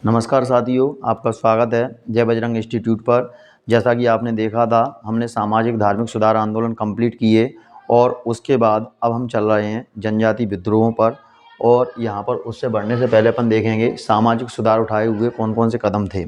नमस्कार साथियों, आपका स्वागत है जय बजरंग इंस्टीट्यूट पर। जैसा कि आपने देखा था, हमने सामाजिक धार्मिक सुधार आंदोलन कंप्लीट किए और उसके बाद अब हम चल रहे हैं जनजाति विद्रोहों पर। और यहाँ पर उससे बढ़ने से पहले अपन देखेंगे सामाजिक सुधार उठाए हुए कौन कौन से कदम थे।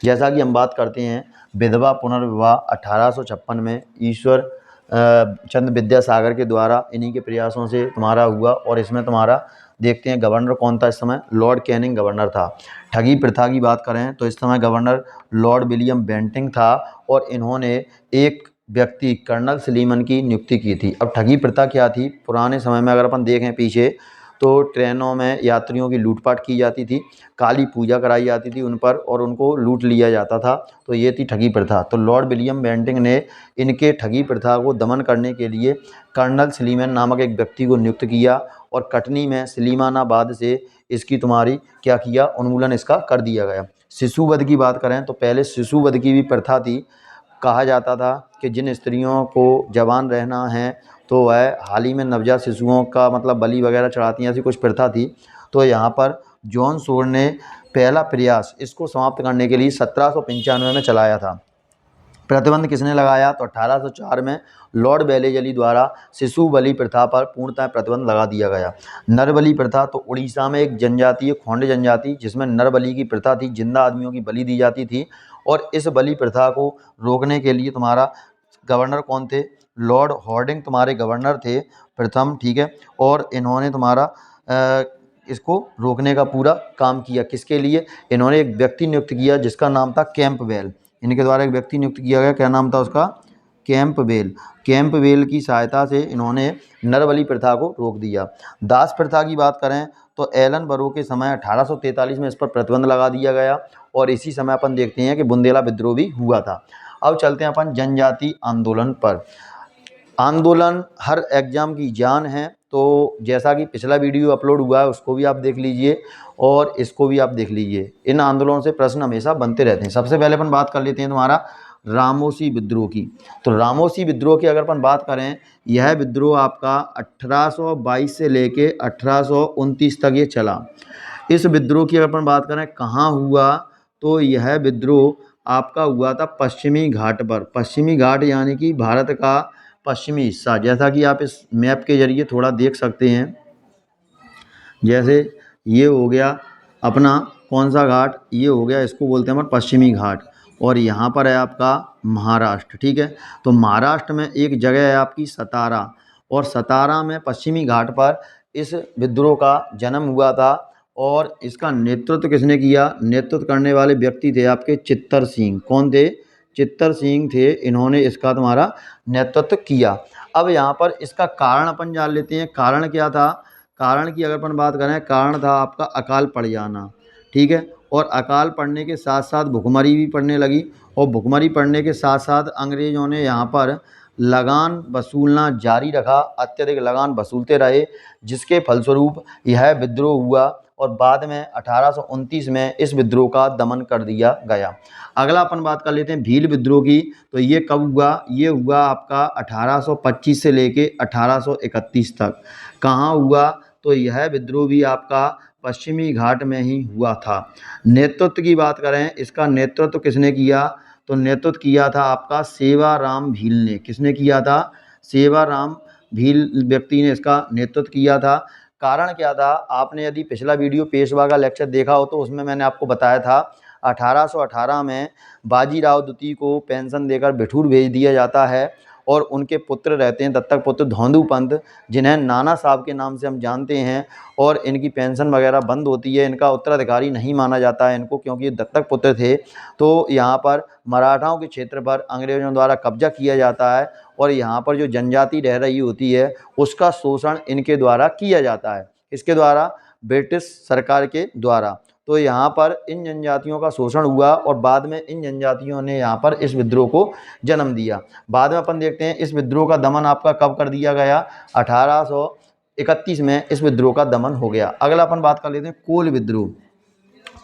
जैसा कि हम बात करते हैं, विधवा पुनर्विवाह 1856 में ईश्वर चंद्र विद्यासागर के द्वारा इन्हीं के प्रयासों से तुम्हारा हुआ। और इसमें तुम्हारा देखते हैं गवर्नर कौन था इस समय, लॉर्ड कैनिंग गवर्नर था। ठगी प्रथा की बात करें तो इस समय गवर्नर लॉर्ड विलियम बेंटिंग था और इन्होंने एक व्यक्ति कर्नल सलीमन की नियुक्ति की थी। अब ठगी प्रथा क्या थी, पुराने समय में अगर अपन देखें पीछे तो ट्रेनों में यात्रियों की लूटपाट की जाती थी, काली पूजा कराई जाती थी उन पर और उनको लूट लिया जाता था। तो ये थी ठगी प्रथा। तो लॉर्ड विलियम बेंटिंग ने इनके ठगी प्रथा को दमन करने के लिए कर्नल सलीमन नामक एक व्यक्ति को नियुक्त किया और कटनी में सलीमानाबाद से इसकी तुम्हारी क्या किया, उन्मूलन इसका कर दिया गया। शिशुवध की बात करें तो पहले शिशुवध की भी प्रथा थी। कहा जाता था कि जिन स्त्रियों को जवान रहना है तो वह हाल ही में नवजात शिशुओं का मतलब बलि वगैरह चढ़ाती हैं, ऐसी कुछ प्रथा थी। तो यहाँ पर जॉन सोर ने पहला प्रयास इसको समाप्त करने के लिए 1795 में चलाया था। प्रतिबंध किसने लगाया तो 1804 में लॉर्ड वेलेजली द्वारा शिशु बलि प्रथा पर पूर्णतः प्रतिबंध लगा दिया गया। नरबलि प्रथा तो उड़ीसा में एक जनजाति है, खोंड जनजाति, जिसमें नरबलि की प्रथा थी, जिंदा आदमियों की बलि दी जाती थी। और इस बलि प्रथा को रोकने के लिए तुम्हारा गवर्नर कौन थे, लॉर्ड हॉर्डिंग तुम्हारे गवर्नर थे प्रथम, ठीक है। और इन्होंने तुम्हारा इसको रोकने का पूरा काम किया। किसके लिए, इन्होंने एक व्यक्ति नियुक्त किया जिसका नाम था कैंपबेल। इनके द्वारा एक व्यक्ति नियुक्त किया गया, क्या नाम था उसका, कैंपबेल। कैंपबेल की सहायता से इन्होंने नरबलि प्रथा को रोक दिया। दास प्रथा की बात करें तो एलन बरो के समय 1843 में इस पर प्रतिबंध लगा दिया गया और इसी समय अपन देखते हैं कि बुंदेला विद्रोह भी हुआ था। अब चलते हैं अपन जनजाति आंदोलन पर। आंदोलन हर एग्ज़ाम की जान है, तो जैसा कि पिछला वीडियो अपलोड हुआ है उसको भी आप देख लीजिए और इसको भी आप देख लीजिए। इन आंदोलनों से प्रश्न हमेशा बनते रहते हैं। सबसे पहले अपन बात कर लेते हैं तुम्हारा रामोसी विद्रोह की। तो रामोसी विद्रोह की अगर अपन बात करें, यह विद्रोह आपका 1822 से लेके 1829 तक ये चला। इस विद्रोह की अगर अपन बात करें कहाँ हुआ, तो यह विद्रोह आपका हुआ था पश्चिमी घाट पर। पश्चिमी घाट यानी कि भारत का पश्चिमी हिस्सा, जैसा कि आप इस मैप के जरिए थोड़ा देख सकते हैं। जैसे ये हो गया अपना कौन सा घाट, ये हो गया, इसको बोलते हैं अपन पश्चिमी घाट। और यहाँ पर है आपका महाराष्ट्र, ठीक है। तो महाराष्ट्र में एक जगह है आपकी सतारा, और सतारा में पश्चिमी घाट पर इस विद्रोह का जन्म हुआ था। और इसका नेतृत्व किसने किया, नेतृत्व करने वाले व्यक्ति थे आपके चित्तर सिंह। कौन थे, चित्तर सिंह थे, इन्होंने इसका तुम्हारा नेतृत्व किया। अब यहाँ पर इसका कारण अपन जान लेते हैं। कारण क्या था, कारण की अगर अपन बात करें, कारण था आपका अकाल पड़ जाना, ठीक है। और अकाल पड़ने के साथ साथ भुखमरी भी पड़ने लगी, और भुखमरी पड़ने के साथ साथ अंग्रेज़ों ने यहाँ पर लगान वसूलना जारी रखा, अत्यधिक लगान वसूलते रहे, जिसके फलस्वरूप यह विद्रोह हुआ। और बाद में 1829 में इस विद्रोह का दमन कर दिया गया। अगला अपन बात कर लेते हैं भील विद्रोह की। तो ये कब हुआ, ये हुआ आपका 1825 से लेके 1831 तक। कहाँ हुआ, तो यह विद्रोह भी आपका पश्चिमी घाट में ही हुआ था। नेतृत्व की बात करें, इसका नेतृत्व किसने किया, तो नेतृत्व किया था आपका सेवाराम भील ने। किसने किया था, सेवाराम भील व्यक्ति ने इसका नेतृत्व किया था। कारण क्या था, आपने यदि पिछला वीडियो पेशवा का लेक्चर देखा हो तो उसमें मैंने आपको बताया था 1818 में बाजीराव द्वितीय को पेंशन देकर बिठूर भेज दिया जाता है। और उनके पुत्र रहते हैं दत्तक पुत्र धोंदू पंत, जिन्हें नाना साहब के नाम से हम जानते हैं। और इनकी पेंशन वगैरह बंद होती है, इनका उत्तराधिकारी नहीं माना जाता है इनको, क्योंकि ये दत्तक पुत्र थे। तो यहाँ पर मराठाओं के क्षेत्र पर अंग्रेज़ों द्वारा कब्जा किया जाता है और यहाँ पर जो जनजाति रह रही होती है उसका शोषण इनके द्वारा किया जाता है। इसके द्वारा, ब्रिटिश सरकार के द्वारा। तो यहाँ पर इन जनजातियों का शोषण हुआ और बाद में इन जनजातियों ने यहाँ पर इस विद्रोह को जन्म दिया। बाद में अपन देखते हैं इस विद्रोह का दमन आपका कब कर दिया गया, 1831 में इस विद्रोह का दमन हो गया। अगला अपन बात कर लेते हैं कोल विद्रोह।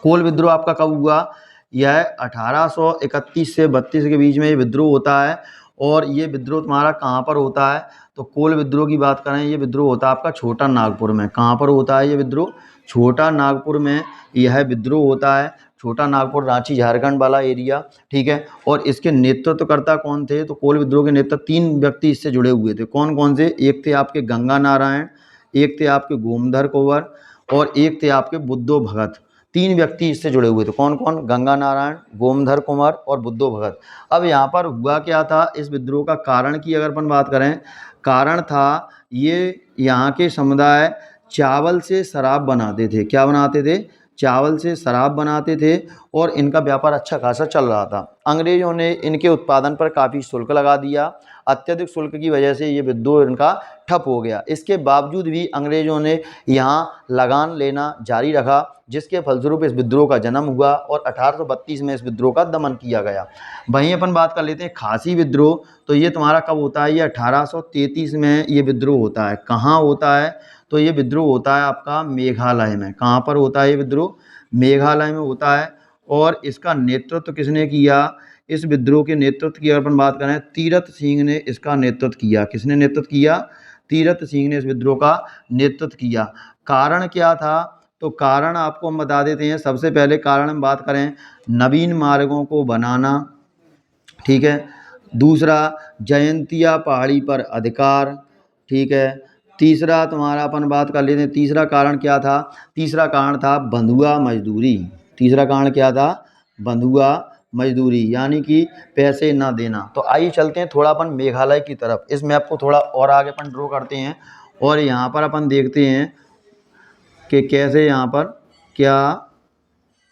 कोल विद्रोह आपका कब हुआ, यह 1831 से 32 के बीच में ये विद्रोह होता है। और ये विद्रोह तुम्हारा कहाँ पर होता है, तो कोल विद्रोह की बात करें, ये विद्रोह होता है आपका छोटा नागपुर में। कहाँ पर होता है ये विद्रोह, छोटा नागपुर में यह विद्रोह होता है। छोटा नागपुर रांची झारखंड वाला एरिया, ठीक है। और इसके नेतृत्वकर्ता कौन थे, तो कोल विद्रोह के नेतृत्व 3 व्यक्ति इससे जुड़े हुए थे। कौन कौन से, एक थे आपके गंगा नारायण, एक थे आपके गोमधर कुंवर और एक थे आपके बुद्धो भगत। 3 व्यक्ति इससे जुड़े हुए थे। कौन कौन, गंगा नारायण, गोमधर कुंवर और बुद्धो भगत। अब यहाँ पर हुआ क्या था, इस विद्रोह का कारण की अगर अपन बात करें, कारण था ये यहाँ के समुदाय चावल से शराब बनाते थे। क्या बनाते थे, चावल से शराब बनाते थे और इनका व्यापार अच्छा खासा चल रहा था। अंग्रेजों ने इनके उत्पादन पर काफ़ी शुल्क लगा दिया। अत्यधिक शुल्क की वजह से ये विद्रोह इनका ठप हो गया। इसके बावजूद भी अंग्रेजों ने यहाँ लगान लेना जारी रखा, जिसके फलस्वरूप इस विद्रोह का जन्म हुआ और 1832 में इस विद्रोह का दमन किया गया। वहीं अपन बात कर लेते हैं खासी विद्रोह। तो ये तुम्हारा कब होता है, ये 1833 में ये विद्रोह होता है। कहाँ होता है, तो ये विद्रोह होता है आपका मेघालय में। कहाँ पर होता है ये विद्रोह, मेघालय में होता है। और इसका नेतृत्व किसने किया, इस विद्रोह के नेतृत्व की अगर अपन बात करें, तीरथ सिंह ने इसका नेतृत्व किया। किसने नेतृत्व किया, तीरथ सिंह ने इस विद्रोह का नेतृत्व किया। कारण क्या था, तो कारण आपको हम बता देते हैं। सबसे पहले कारण हम बात करें, नवीन मार्गों को बनाना, ठीक है। दूसरा, जयंतिया पहाड़ी पर अधिकार, ठीक है। तीसरा तुम्हारा अपन बात कर लेते हैं, तीसरा कारण क्या था, तीसरा कारण था बंधुआ मजदूरी। तीसरा कारण क्या था, बंधुआ मजदूरी, यानी कि पैसे ना देना। तो आइए चलते हैं थोड़ा अपन मेघालय की तरफ। इस मैप को थोड़ा और आगे अपन ड्रॉ करते हैं और यहाँ पर अपन देखते हैं कि कैसे यहाँ पर क्या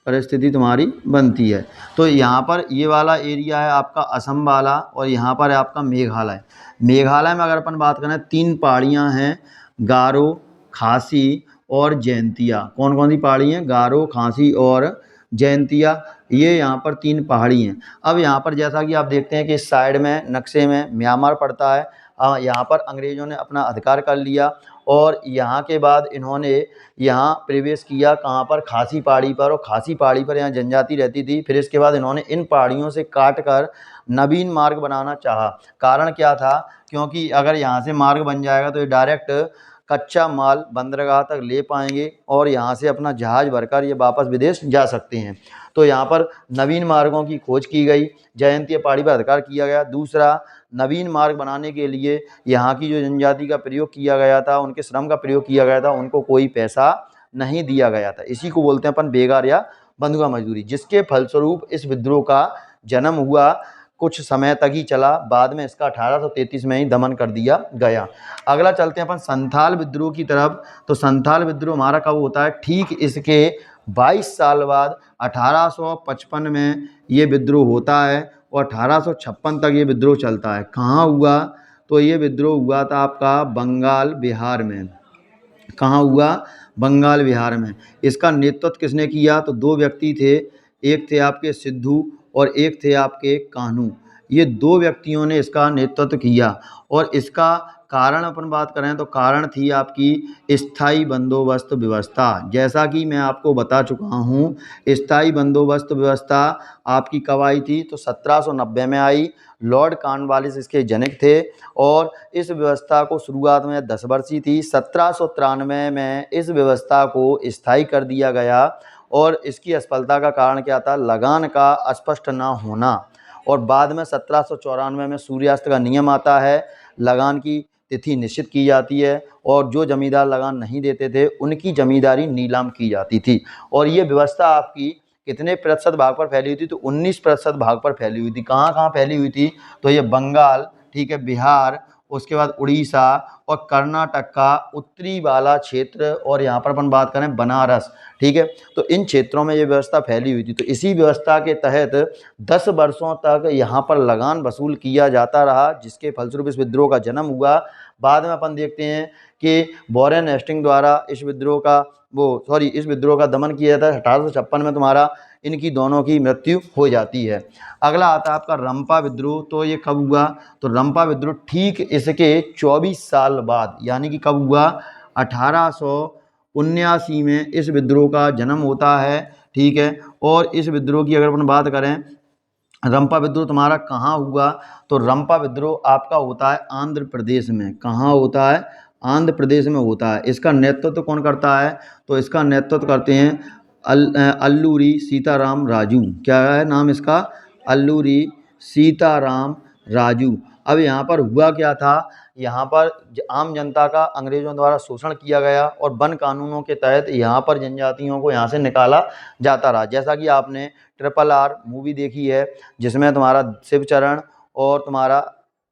परिस्थिति तुम्हारी बनती है। तो यहाँ पर ये वाला एरिया है आपका असम वाला और यहाँ पर है आपका मेघालय। मेघालय में अगर अपन बात करें, 3 पहाड़ियाँ हैं, गारो, खासी और जयंतिया। कौन कौन सी पहाड़ी हैं, गारो, खासी और जयंतिया। ये यहाँ पर 3 पहाड़ी हैं। अब यहाँ पर जैसा कि आप देखते हैं कि इस साइड में नक्शे में म्यांमार पड़ता है। यहाँ पर अंग्रेज़ों ने अपना अधिकार कर लिया और यहाँ के बाद इन्होंने यहाँ प्रवेश किया, कहाँ पर, खासी पहाड़ी पर। और खासी पहाड़ी पर यहाँ जनजाति रहती थी। फिर इसके बाद इन्होंने इन पहाड़ियों से काट कर नवीन मार्ग बनाना चाहा। कारण क्या था, क्योंकि अगर यहाँ से मार्ग बन जाएगा तो ये डायरेक्ट कच्चा माल बंदरगाह तक ले पाएंगे और यहाँ से अपना जहाज़ भरकर ये वापस विदेश जा सकते हैं। तो यहाँ पर नवीन मार्गों की खोज की गई, जयंतिया पहाड़ी पर अधिकार किया गया। दूसरा, नवीन मार्ग बनाने के लिए यहाँ की जो जनजाति का प्रयोग किया गया था, उनके श्रम का प्रयोग किया गया था, उनको कोई पैसा नहीं दिया गया था। इसी को बोलते हैं अपन बेगार या बंधुआ मजदूरी, जिसके फलस्वरूप इस विद्रोह का जन्म हुआ। कुछ समय तक ही चला, बाद में इसका 1833 में ही दमन कर दिया गया। अगला चलते हैं अपन संथाल विद्रोह की तरफ। तो संथाल विद्रोह हमारा कब होता है, ठीक इसके 22 साल बाद 1855 में ये विद्रोह होता है और 1856 तक ये विद्रोह चलता है। कहाँ हुआ, तो ये विद्रोह हुआ था आपका बंगाल बिहार में। कहाँ हुआ, बंगाल बिहार में। इसका नेतृत्व किसने किया, तो 2 व्यक्ति थे, एक थे आपके सिद्धू और एक थे आपके कान्हू। ये 2 व्यक्तियों ने इसका नेतृत्व किया। और इसका कारण अपन बात करें तो कारण थी आपकी स्थायी बंदोबस्त व्यवस्था। जैसा कि मैं आपको बता चुका हूँ, स्थायी बंदोबस्त व्यवस्था आपकी कब आई थी, तो 1790 में आई। लॉर्ड कॉर्नवालिस इसके जनक थे और इस व्यवस्था को शुरुआत में 10 वर्षीय थी। 1793 में इस व्यवस्था को स्थायी कर दिया गया और इसकी असफलता का कारण क्या था, लगान का स्पष्ट ना होना। और बाद में 1794 में सूर्यास्त का नियम आता है, लगान की तिथि निश्चित की जाती है और जो जमींदार लगान नहीं देते थे उनकी जमींदारी नीलाम की जाती थी। और ये व्यवस्था आपकी कितने प्रतिशत भाग पर फैली हुई थी, तो 19% भाग पर फैली हुई थी। कहाँ कहाँ फैली हुई थी, तो ये बंगाल, ठीक है, बिहार, उसके बाद उड़ीसा और कर्नाटक का उत्तरी वाला क्षेत्र और यहाँ पर अपन बात करें बनारस, ठीक है। तो इन क्षेत्रों में ये व्यवस्था फैली हुई थी। तो इसी व्यवस्था के तहत 10 वर्षों तक यहाँ पर लगान वसूल किया जाता रहा, जिसके फलस्वरूप इस विद्रोह का जन्म हुआ। बाद में अपन देखते हैं कि वॉरेन हेस्टिंग द्वारा इस विद्रोह का दमन किया जाता है। 1856 में तुम्हारा इनकी दोनों की मृत्यु हो जाती है। अगला आता है आपका रंपा विद्रोह। तो ये कब हुआ, तो रंपा विद्रोह ठीक इसके 24 साल बाद, यानी कि कब हुआ, 1879 में इस विद्रोह का जन्म होता है, ठीक है। और इस विद्रोह की अगर अपन बात करें, रंपा विद्रोह तुम्हारा कहाँ हुआ, तो रंपा विद्रोह आपका होता है आंध्र प्रदेश में। कहाँ होता है, आंध्र प्रदेश में होता है। इसका नेतृत्व कौन करता है, तो इसका नेतृत्व करते हैं अल्लूरी सीताराम राजू। क्या है नाम इसका? अल्लूरी सीताराम राजू। अब यहाँ पर हुआ क्या था, यहाँ पर आम जनता का अंग्रेजों द्वारा शोषण किया गया और वन कानूनों के तहत यहाँ पर जनजातियों को यहाँ से निकाला जाता रहा। जैसा कि आपने RRR मूवी देखी है, जिसमें तुम्हारा शिवचरण और तुम्हारा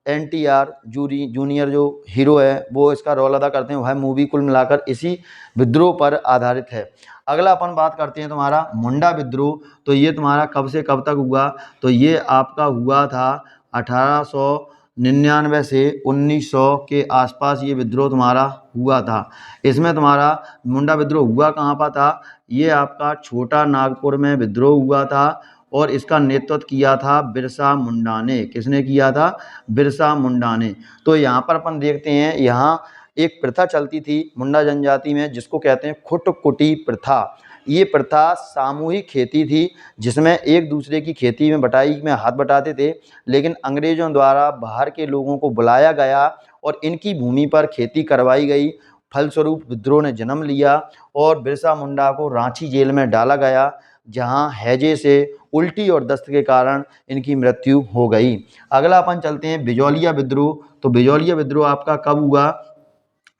NTR जूनियर जो हीरो है वो इसका रोल अदा करते हैं। वह मूवी कुल मिलाकर इसी विद्रोह पर आधारित है। अगला अपन बात करते हैं तुम्हारा मुंडा विद्रोह। तो ये तुम्हारा कब से कब तक हुआ? तो ये आपका हुआ था 1899 से 1900 के आसपास ये विद्रोह तुम्हारा हुआ था। इसमें तुम्हारा मुंडा विद्रोह हुआ कहाँ पर था? ये आपका छोटा नागपुर में विद्रोह हुआ था और इसका नेतृत्व किया था बिरसा मुंडा ने। किसने किया था? बिरसा मुंडा ने। तो यहाँ पर अपन देखते हैं, यहाँ एक प्रथा चलती थी मुंडा जनजाति में जिसको कहते हैं खुटकुटी प्रथा। ये प्रथा सामूहिक खेती थी जिसमें एक दूसरे की खेती में बटाई में हाथ बटाते थे, लेकिन अंग्रेजों द्वारा बाहर के लोगों को बुलाया गया और इनकी भूमि पर खेती करवाई गई। फलस्वरूप विद्रोह ने जन्म लिया और बिरसा मुंडा को रांची जेल में डाला गया, जहां हैजे से उल्टी और दस्त के कारण इनकी मृत्यु हो गई। अगला अपन चलते हैं बिजौलिया विद्रोह। तो बिजौलिया विद्रोह आपका कब हुआ?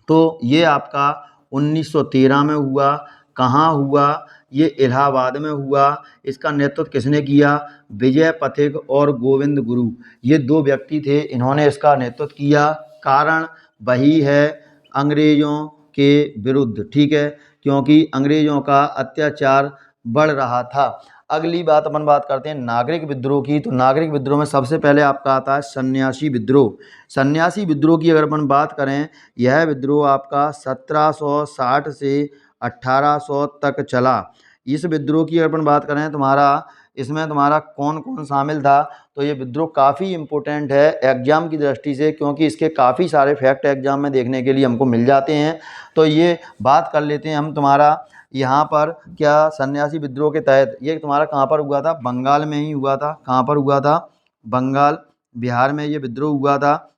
तो ये आपका 1913 में हुआ। कहाँ हुआ? ये इलाहाबाद में हुआ। इसका नेतृत्व किसने किया? विजय पथिक और गोविंद गुरु, ये दो व्यक्ति थे, इन्होंने इसका नेतृत्व किया। कारण वही है अंग्रेजों के विरुद्ध, ठीक है, क्योंकि अंग्रेजों का अत्याचार बढ़ रहा था। अगली बात अपन बात करते हैं नागरिक विद्रोह की। तो नागरिक विद्रोह में सबसे पहले आपका आता है सन्यासी विद्रोह। सन्यासी विद्रोह की अगर अपन बात करें, यह विद्रोह आपका 1760 से 1800 तक चला। इस विद्रोह की अगर अपन बात करें तुम्हारा, इसमें तुम्हारा कौन कौन शामिल था? तो ये विद्रोह काफ़ी इम्पोर्टेंट है एग्जाम की दृष्टि से, क्योंकि इसके काफ़ी सारे फैक्ट एग्जाम में देखने के लिए हमको मिल जाते हैं। तो ये बात कर लेते हैं हम तुम्हारा यहाँ पर क्या सन्यासी विद्रोह के तहत ये तुम्हारा कहाँ पर हुआ था? बंगाल में ही हुआ था। कहाँ पर हुआ था? बंगाल, बिहार में ये विद्रोह हुआ था।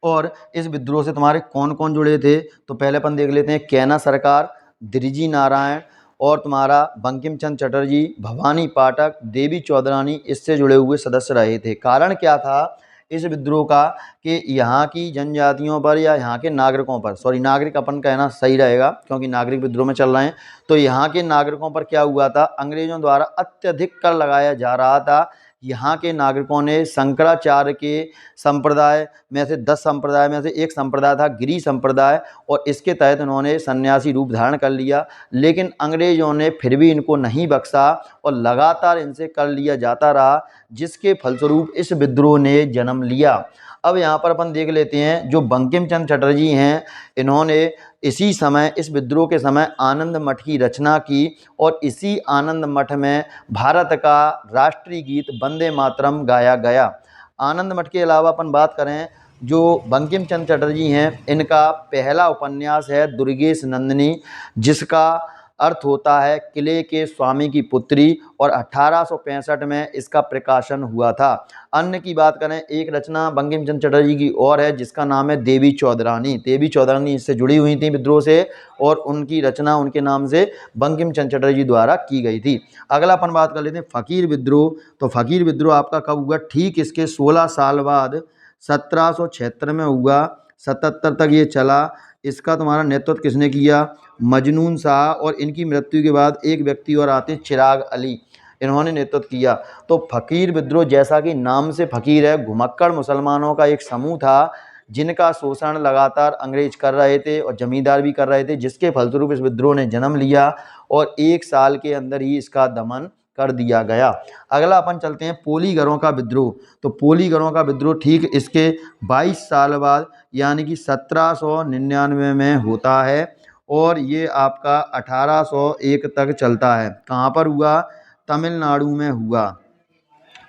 और इस विद्रोह से तुम्हारे कौन कौन जुड़े थे? तो पहले अपन देख लेते हैं कैना सरकार, दिरजी नारायण और तुम्हारा बंकिम चंद्र चटर्जी, भवानी पाठक, देवी चौधरानी इससे जुड़े हुए सदस्य रहे थे। कारण क्या था इस विद्रोह का? कि यहाँ की जनजातियों पर या यहाँ के नागरिकों पर, सॉरी नागरिक अपन कहना सही रहेगा क्योंकि नागरिक विद्रोह में चल रहे हैं, तो यहाँ के नागरिकों पर क्या हुआ था? अंग्रेजों द्वारा अत्यधिक कर लगाया जा रहा था। यहाँ के नागरिकों ने शंकराचार्य के संप्रदाय में से 10 संप्रदाय में से एक संप्रदाय था गिरी संप्रदाय, और इसके तहत उन्होंने सन्यासी रूप धारण कर लिया। लेकिन अंग्रेजों ने फिर भी इनको नहीं बख्शा और लगातार इनसे कर लिया जाता रहा, जिसके फलस्वरूप इस विद्रोह ने जन्म लिया। अब यहाँ पर अपन देख लेते हैं जो बंकिम चंद्र चटर्जी हैं, इन्होंने इसी समय इस विद्रोह के समय आनंद मठ की रचना की और इसी आनंद मठ में भारत का राष्ट्रीय गीत वंदे मातरम गाया गया। आनंद मठ के अलावा अपन बात करें जो बंकिम चंद्र चटर्जी हैं, इनका पहला उपन्यास है दुर्गेश नंदिनी, जिसका अर्थ होता है किले के स्वामी की पुत्री, और 1865 में इसका प्रकाशन हुआ था। अन्य की बात करें, एक रचना बंकिम चंद्र चटर्जी की और है जिसका नाम है देवी चौधरानी। देवी चौधरानी इससे जुड़ी हुई थी विद्रोह से और उनकी रचना उनके नाम से बंकिम चंद्र चटर्जी द्वारा की गई थी। अगला अपन बात कर लेते हैं फ़कीर विद्रोह। तो फ़कीर विद्रोह आपका कब हुआ? ठीक इसके 16 साल बाद 1776 में हुआ। 77 तक ये चला। इसका तुम्हारा नेतृत्व किसने किया? मजनून शाह, और इनकी मृत्यु के बाद एक व्यक्ति और आते हैं चिराग अली, इन्होंने नेतृत्व किया। तो फ़कीर विद्रोह जैसा कि नाम से फ़कीर है, घुमक्कड़ मुसलमानों का एक समूह था जिनका शोषण लगातार अंग्रेज कर रहे थे और जमींदार भी कर रहे थे, जिसके फलस्वरूप इस विद्रोह ने जन्म लिया और 1 साल के अंदर ही इसका दमन कर दिया गया। अगला अपन चलते हैं पोलीगरों का विद्रोह। तो पोलीगरों का विद्रोह ठीक इसके 22 साल बाद यानी कि 1799 में होता है और ये आपका 1801 तक चलता है। कहाँ पर हुआ? तमिलनाडु में हुआ।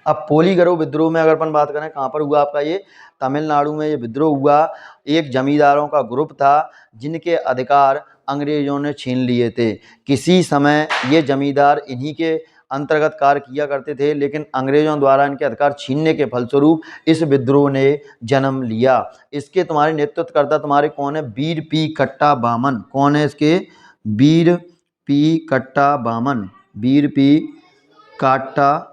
अब पोलीगरो विद्रोह में अगर अपन बात करें कहाँ पर हुआ आपका? ये तमिलनाडु में ये विद्रोह हुआ। एक जमींदारों का ग्रुप था जिनके अधिकार अंग्रेजों ने छीन लिए थे। किसी समय ये जमींदार इन्हीं के अंतर्गत कार्य किया करते थे, लेकिन अंग्रेजों द्वारा इनके अधिकार छीनने के फलस्वरूप इस विद्रोह ने जन्म लिया। इसके तुम्हारे नेतृत्वकर्ता तुम्हारे कौन है? वीर पी कट्टा बामन। कौन है इसके? वीर पी कट्टा बामन, वीर पी काट्टा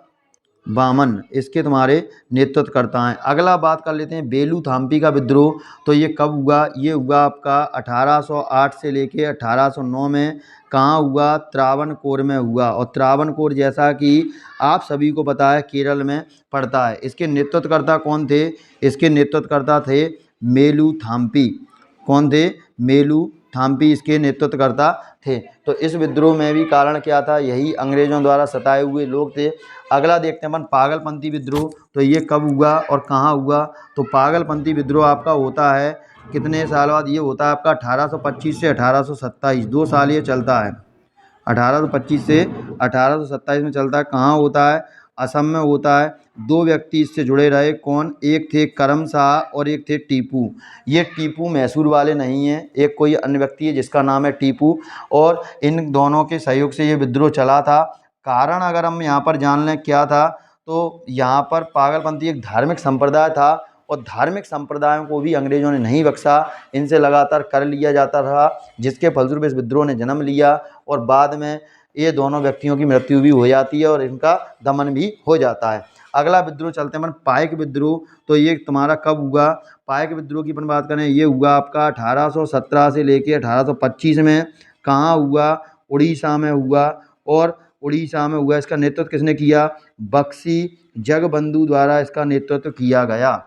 बामन इसके तुम्हारे नेतृत्व करता है। अगला बात कर लेते हैं बेलू थाम्पी का विद्रोह। तो ये कब हुआ? ये हुआ आपका 1808 से लेके 1809 में। कहाँ हुआ? त्रावणकोर में हुआ। और त्रावणकोर जैसा कि आप सभी को पता है केरल में पड़ता है। इसके नेतृत्वकर्ता कौन थे? इसके नेतृत्वकर्ता थे मेलू थाम्पी। कौन थे? मेलू थाम्पी इसके नेतृत्वकर्ता थे। तो इस विद्रोह में भी कारण क्या था? यही अंग्रेजों द्वारा सताए हुए लोग थे। अगला देखते हैं अपन पागलपंथी विद्रोह। तो ये कब हुआ और कहाँ हुआ? तो पागलपंथी विद्रोह आपका होता है कितने साल बाद? ये होता है आपका 1825 से 1827, 2 साल ये चलता है। 1825 से 1827 में चलता है। कहाँ होता है? असम में होता है। 2 व्यक्ति इससे जुड़े रहे। कौन? एक थे करम शाह और एक थे टीपू। ये टीपू मैसूर वाले नहीं हैं, एक कोई अन्य व्यक्ति है जिसका नाम है टीपू। और इन दोनों के सहयोग से ये विद्रोह चला था। कारण अगर हम यहाँ पर जान लें क्या था, तो यहाँ पर पागलपंथी एक धार्मिक संप्रदाय था और धार्मिक संप्रदायों को भी अंग्रेजों ने नहीं बख्शा। इनसे लगातार कर लिया जाता रहा, जिसके फलस्वरूप इस विद्रोह ने जन्म लिया और बाद में ये दोनों व्यक्तियों की मृत्यु भी हो जाती है और इनका दमन भी हो जाता है। अगला विद्रोह चलते हैं अपन पाइक विद्रोह। तो ये तुम्हारा कब हुआ? पाइक विद्रोह की अपन बात करें, ये हुआ आपका 1817 से लेके 1825 में। कहाँ हुआ? उड़ीसा में हुआ। और उड़ीसा में हुआ। इसका नेतृत्व किसने किया? बख्शी जगबंधु द्वारा इसका नेतृत्व किया गया।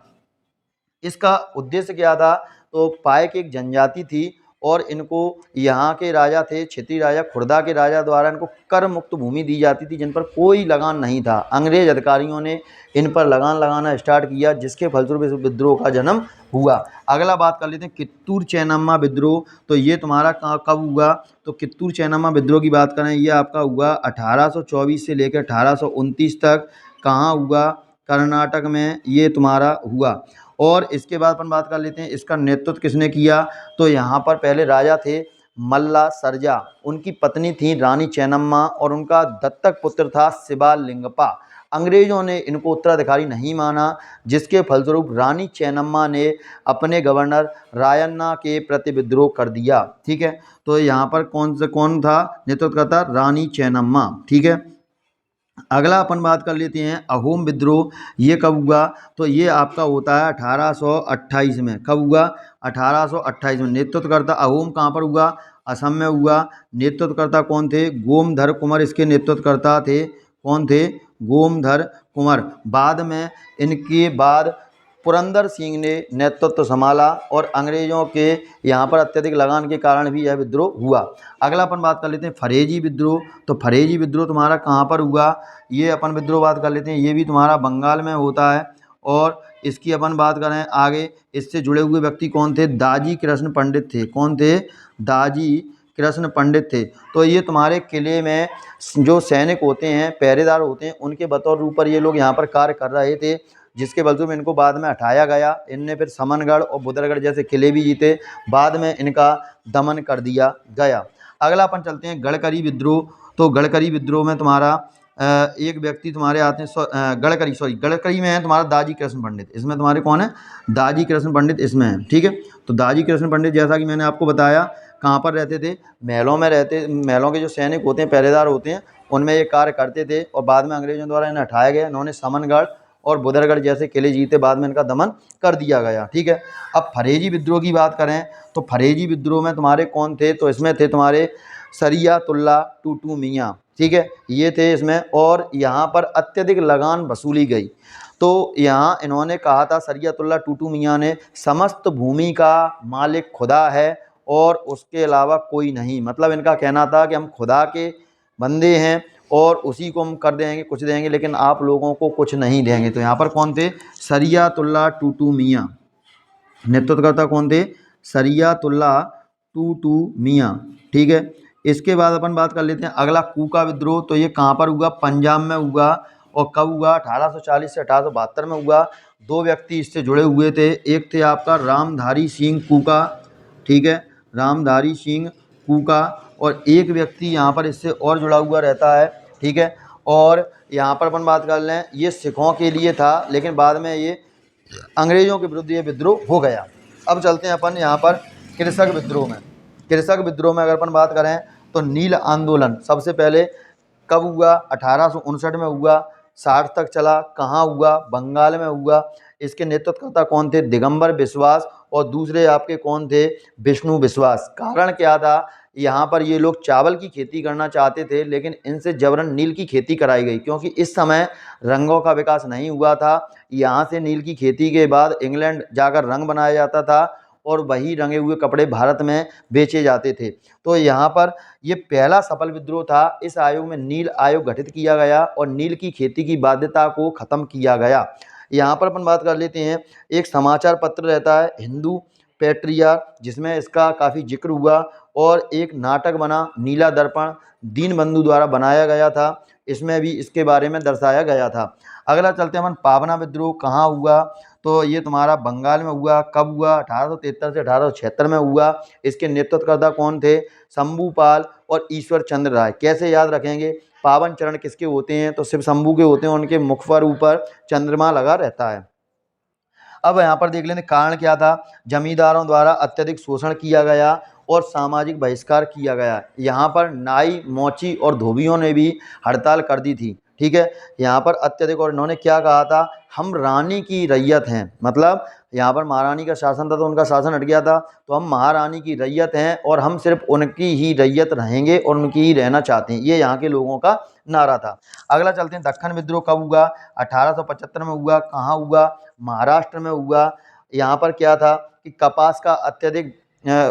इसका उद्देश्य क्या था? तो पाइक एक जनजाति थी और इनको यहाँ के राजा थे, क्षेत्रीय राजा, खुर्दा के राजा द्वारा इनको कर मुक्त भूमि दी जाती थी जिन पर कोई लगान नहीं था। अंग्रेज अधिकारियों ने इन पर लगान लगाना स्टार्ट किया, जिसके फलस्वरूप इस विद्रोह का जन्म हुआ। अगला बात कर लेते हैं कित्तूर चेन्नम्मा विद्रोह। तो ये तुम्हारा कब हुआ? तो कित्तूर चेन्नम्मा विद्रोह की बात करें, ये आपका हुआ 1824 से लेकर 1829 तक। कहाँ हुआ? कर्नाटक में ये तुम्हारा हुआ। और इसके बाद अपन बात कर लेते हैं इसका नेतृत्व किसने किया। तो यहाँ पर पहले राजा थे मल्ला सरजा, उनकी पत्नी थी रानी चेन्नम्मा और उनका दत्तक पुत्र था शिवालिंगप्पा। अंग्रेजों ने इनको उत्तराधिकारी नहीं माना, जिसके फलस्वरूप रानी चेन्नम्मा ने अपने गवर्नर रायन्ना के प्रति विद्रोह कर दिया। ठीक है, तो यहाँ पर कौन था नेतृत्व करता? रानी चेन्नम्मा। ठीक है, अगला अपन बात कर लेते हैं अहोम विद्रोह। ये कब हुआ? तो ये आपका होता है 1828 में। कब हुआ? 1828 में। नेतृत्वकर्ता अहोम कहाँ पर हुआ? असम में हुआ। नेतृत्वकर्ता कौन थे? गोमधर कुंवर इसके नेतृत्वकर्ता थे। कौन थे? गोमधर कुंवर। बाद में इनके बाद पुरंदर सिंह ने नेतृत्व संभाला और अंग्रेजों के यहाँ पर अत्यधिक लगान के कारण भी यह विद्रोह हुआ। अगला अपन बात कर लेते हैं फरेजी विद्रोह। तो फरेजी विद्रोह तुम्हारा कहाँ पर हुआ? ये अपन विद्रोह बात कर लेते हैं, ये भी तुम्हारा बंगाल में होता है। और इसकी अपन बात करें आगे, इससे जुड़े हुए व्यक्ति कौन थे? दाजी कृष्ण पंडित थे। कौन थे? दाजी कृष्ण पंडित थे। तो ये तुम्हारे किले में जो सैनिक होते हैं, पहरेदार होते हैं, उनके बतौर रूप पर ये लोग यहाँ पर कार्य कर रहे थे, जिसके बलसूब इनको बाद में हटाया गया। इनने फिर समनगढ़ और बुदरगढ़ जैसे किले भी जीते, बाद में इनका दमन कर दिया गया। अगला अपन चलते हैं गढ़करी विद्रोह। तो गढ़करी विद्रोह में तुम्हारा एक व्यक्ति तुम्हारे आते हैं गढ़करी में है तुम्हारा दाजी कृष्ण पंडित। इसमें तुम्हारे कौन है? दाजी कृष्ण पंडित इसमें है। ठीक है, तो दाजी कृष्ण पंडित जैसा कि मैंने आपको बताया कहाँ पर रहते थे? महलों में रहते। महलों के जो सैनिक होते हैं, पहरेदार होते हैं, उनमें ये कार्य करते थे और बाद में अंग्रेजों द्वारा इन्हें हटाया गया। इन्होंने समनगढ़ और बुदरगढ़ जैसे किले जीते, बाद में इनका दमन कर दिया गया। ठीक है, अब फरेजी विद्रोह की बात करें तो फरेजी विद्रोह में तुम्हारे कौन थे? तो इसमें थे तुम्हारे सरियातुल्ला टूटू मियाँ। ठीक है, ये थे इसमें। और यहाँ पर अत्यधिक लगान वसूली गई। तो यहाँ इन्होंने कहा था, सरियातुल्ला टूटू मियाँ ने, समस्त भूमि का मालिक खुदा है और उसके अलावा कोई नहीं। मतलब इनका कहना था कि हम खुदा के बंदे हैं और उसी को हम कर देंगे, कुछ देंगे, लेकिन आप लोगों को कुछ नहीं देंगे। तो यहाँ पर कौन थे? सरियातुल्ला टूटू मियाँ। नेतृत्वकर्ता कौन थे? सरियातुल्ला टूटू मियाँ। ठीक है, इसके बाद अपन बात कर लेते हैं अगला कूका विद्रोह। तो ये कहाँ पर हुआ? पंजाब में हुआ। और कब हुआ? 1840 से 1872 में हुआ। 2 व्यक्ति इससे जुड़े हुए थे। एक थे आपका रामधारी सिंह कूका। ठीक है, रामधारी सिंह कूका। और एक व्यक्ति यहाँ पर इससे और जुड़ा हुआ रहता है। ठीक है, और यहाँ पर अपन बात कर लें, ये सिखों के लिए था, लेकिन बाद में ये अंग्रेजों के विरुद्ध ये विद्रोह हो गया। अब चलते हैं अपन यहाँ पर कृषक विद्रोह में। कृषक विद्रोह में अगर अपन बात करें तो नील आंदोलन सबसे पहले कब हुआ? 1859 में हुआ। 60 तक चला। कहाँ हुआ? बंगाल में हुआ। इसके नेतृत्वकर्ता कौन थे? दिगंबर बिश्वास। और दूसरे आपके कौन थे? विष्णु विश्वास। कारण क्या था? यहाँ पर ये लोग चावल की खेती करना चाहते थे, लेकिन इनसे जबरन नील की खेती कराई गई, क्योंकि इस समय रंगों का विकास नहीं हुआ था। यहाँ से नील की खेती के बाद इंग्लैंड जाकर रंग बनाया जाता था और वही रंगे हुए कपड़े भारत में बेचे जाते थे। तो यहाँ पर ये पहला सफल विद्रोह था। इस आयोग में नील आयोग गठित किया गया और नील की खेती की बाध्यता को खत्म किया गया। यहाँ पर अपन बात कर लेते हैं, एक समाचार पत्र रहता है हिंदू पैट्रियट, जिसमें इसका काफ़ी जिक्र हुआ, और एक नाटक बना नीला दर्पण, दीनबंधु द्वारा बनाया गया था। इसमें भी इसके बारे में दर्शाया गया था। अगला चलते हैं अपन, पावना विद्रोह कहाँ हुआ? तो ये तुम्हारा बंगाल में हुआ। कब हुआ? 1873 से 1876 में हुआ। इसके नेतृत्वकर्ता कौन थे? शंभूपाल और ईश्वर चंद्र राय। कैसे याद रखेंगे? पावन चरण किसके होते हैं? तो शिव शंभू के होते हैं। उनके मुख पर ऊपर चंद्रमा लगा रहता है। अब यहाँ पर देख लेते कारण क्या था? जमींदारों द्वारा अत्यधिक शोषण किया गया और सामाजिक बहिष्कार किया गया। यहाँ पर नाई, मोची और धोबियों ने भी हड़ताल कर दी थी। ठीक है, यहाँ पर अत्यधिक, और इन्होंने क्या कहा था? हम रानी की रैयत हैं, मतलब यहाँ पर महारानी का शासन था तो उनका शासन हट गया था, तो हम महारानी की रैयत हैं और हम सिर्फ उनकी ही रैयत रहेंगे और उनकी ही रहना चाहते हैं। ये यहाँ के लोगों का नारा था। अगला चलते हैं, दक्खन विद्रोह कब हुआ? 1875 में हुआ। कहाँ हुआ? महाराष्ट्र में हुआ। यहाँ पर क्या था कि कपास का अत्यधिक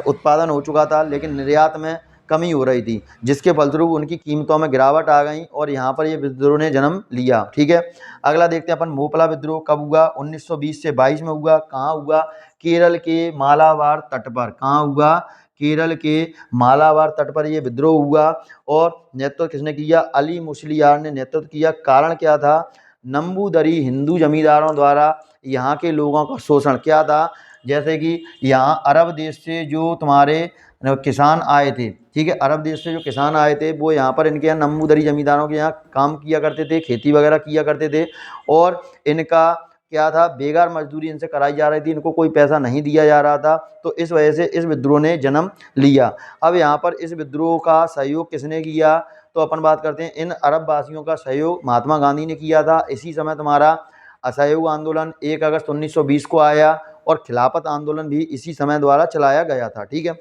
उत्पादन हो चुका था, लेकिन निर्यात में कमी हो रही थी, जिसके फलस्वरूप उनकी कीमतों में गिरावट आ गई और यहाँ पर ये विद्रोह ने जन्म लिया। ठीक है, अगला देखते हैं अपन, मोपला विद्रोह कब हुआ? 1920 से 22 में हुआ। कहाँ हुआ? केरल के मालाबार तट पर। कहाँ हुआ? केरल के मालाबार तट पर ये विद्रोह हुआ। और नेतृत्व किसने किया? अली मुसलियार ने नेतृत्व किया। कारण क्या था? नंबूदरी हिंदू जमींदारों द्वारा यहाँ के लोगों का शोषण। क्या था? जैसे कि यहाँ अरब देश से जो तुम्हारे किसान आए थे, ठीक है, अरब देश से जो किसान आए थे वो यहाँ पर इनके यहाँ नंबूदरी जमींदारों के यहाँ काम किया करते थे, खेती वगैरह किया करते थे, और इनका क्या था? बेगार मजदूरी इनसे कराई जा रही थी, इनको कोई पैसा नहीं दिया जा रहा था। तो इस वजह से इस विद्रोह ने जन्म लिया। अब यहाँ पर इस विद्रोह का सहयोग किसने किया? तो अपन बात करते हैं, इन अरब वासियों का सहयोग महात्मा गांधी ने किया था। इसी समय तुम्हारा असहयोग आंदोलन 1 अगस्त 1920 को आया और खिलाफत आंदोलन भी इसी समय द्वारा चलाया गया था। ठीक है,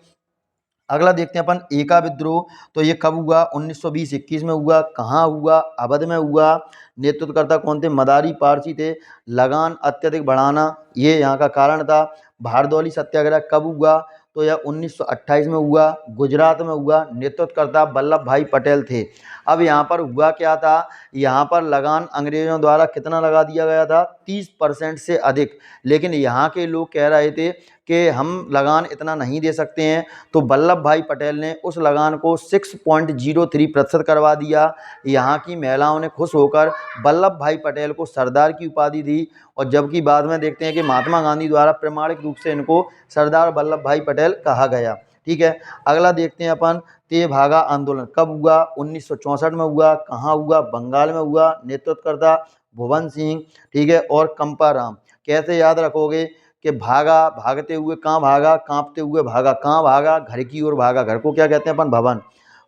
अगला देखते हैं अपन, एका विद्रोह। तो ये कब हुआ? 1920-21 में हुआ। कहाँ हुआ? अवध में हुआ। नेतृत्वकर्ता कौन थे? मदारी पारसी थे। लगान अत्यधिक बढ़ाना ये यहाँ का कारण था। भारदौली सत्याग्रह कब हुआ? तो यह 1928 में हुआ। गुजरात में हुआ। नेतृत्वकर्ता वल्लभ भाई पटेल थे। अब यहाँ पर हुआ क्या था? यहाँ पर लगान अंग्रेजों द्वारा कितना लगा दिया गया था? 30% से अधिक। लेकिन यहाँ के लोग कह रहे थे कि हम लगान इतना नहीं दे सकते हैं, तो वल्लभ भाई पटेल ने उस लगान को 6.03% करवा दिया। यहाँ की महिलाओं ने खुश होकर वल्लभ भाई पटेल को सरदार की उपाधि दी, और जबकि बाद में देखते हैं कि महात्मा गांधी द्वारा प्रमाणिक रूप से इनको सरदार वल्लभ भाई पटेल कहा गया। ठीक है, अगला देखते हैं अपन, तेभागा आंदोलन कब हुआ? 1964 में हुआ। कहाँ हुआ? बंगाल में हुआ। नेतृत्वकर्ता भुवन सिंह, ठीक है, और कंपाराम। कैसे याद रखोगे कि भागा, भागते हुए कहाँ भागा? कांपते हुए भागा। कहाँ भागा? घर की ओर भागा। घर को क्या कहते हैं अपन? भवन।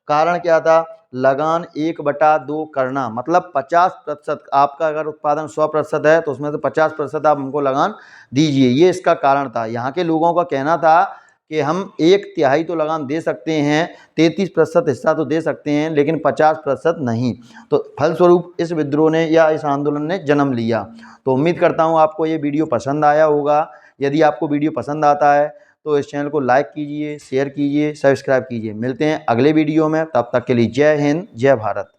कारण क्या था? लगान 1/2 करना, मतलब 50%। आपका अगर उत्पादन 100% है तो उसमें से 50% आप हमको लगान दीजिए, ये इसका कारण था। यहाँ के लोगों का कहना था कि हम 1/3 तो लगान दे सकते हैं, 33% हिस्सा तो दे सकते हैं, लेकिन 50% नहीं। तो फलस्वरूप इस विद्रोह ने या इस आंदोलन ने जन्म लिया। तो उम्मीद करता हूँ आपको ये वीडियो पसंद आया होगा। यदि आपको वीडियो पसंद आता है तो इस चैनल को लाइक कीजिए, शेयर कीजिए, सब्सक्राइब कीजिए। मिलते हैं अगले वीडियो में, तब तक के लिए जय हिंद, जय भारत।